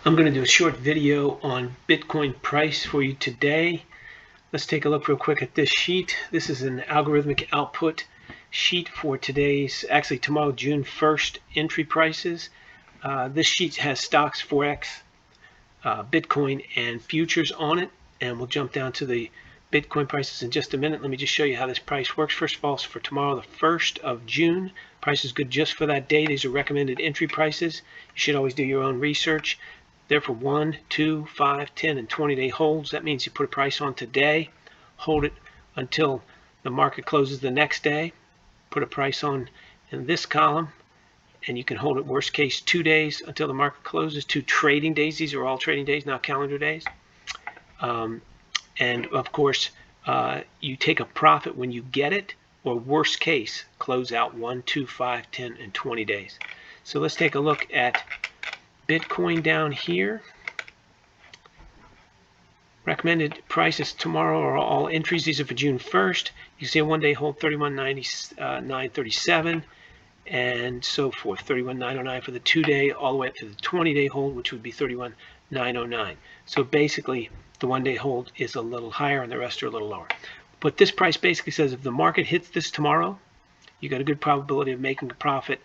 I'm going to do a short video on Bitcoin price for you today. Let's take a look real quick at this sheet. This is an algorithmic output sheet for tomorrow, June 1st entry prices. This sheet has stocks, forex, Bitcoin, and futures on it. And we'll jump down to the Bitcoin prices in just a minute. Let me just show you how this price works. First of all, it's for tomorrow, the 1st of June. Price is good just for that day. These are recommended entry prices. You should always do your own research. They're for 1, 2, 5, 10, and 20-day holds. That means you put a price on today, hold it until the market closes the next day, put a price on in this column, and you can hold it worst case 2 days until the market closes. 2 trading days. These are all trading days, not calendar days. And of course, you take a profit when you get it, or worst case, close out 1, 2, 5, 10, and 20 days. So let's take a look at Bitcoin down here. Recommended prices tomorrow are all entries. These are for June 1st. You see a one-day hold 31.937 and so forth. 31.909 for the 2-day, all the way up to the 20-day hold, which would be 31.909. So basically, the one-day hold is a little higher and the rest are a little lower. But this price basically says if the market hits this tomorrow, you got a good probability of making a profit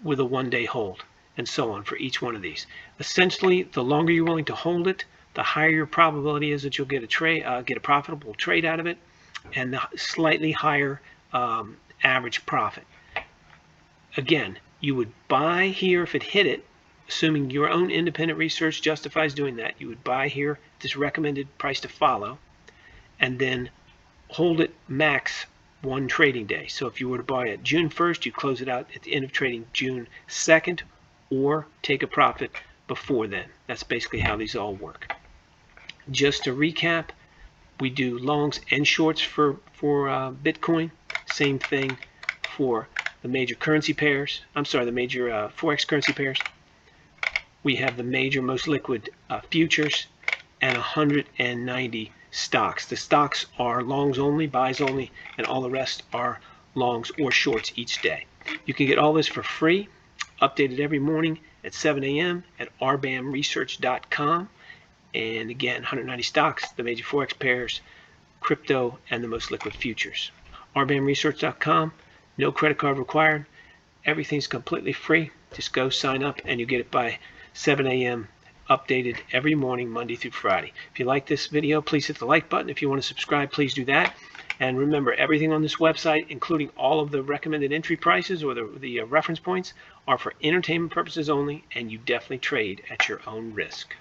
with a one-day hold, and so on for each one of these. Essentially, the longer you're willing to hold it, the higher your probability is that you'll get a profitable trade out of it, and the slightly higher average profit. Again, you would buy here if it hit it, assuming your own independent research justifies doing that. You would buy here this recommended price to follow, and then hold it max 1 trading day. So if you were to buy it June 1st, you close it out at the end of trading June 2nd, or take a profit before then. That's basically how these all work. Just to recap, we do longs and shorts for Bitcoin. Same thing for the major currency pairs. The major forex currency pairs. We have the major most liquid futures and 190 stocks. The stocks are longs only, buys only, and all the rest are longs or shorts each day. You can get all this for free, updated every morning at 7 a.m. at rbamresearch.com. And again, 190 stocks, the major forex pairs, crypto, and the most liquid futures. rbamresearch.com, no credit card required. Everything's completely free. Just go sign up and you get it by 7 a.m. updated every morning, Monday through Friday. If you like this video, please hit the like button. If you want to subscribe, please do that. And remember, everything on this website, including all of the recommended entry prices or the reference points, are for entertainment purposes only, and you definitely trade at your own risk.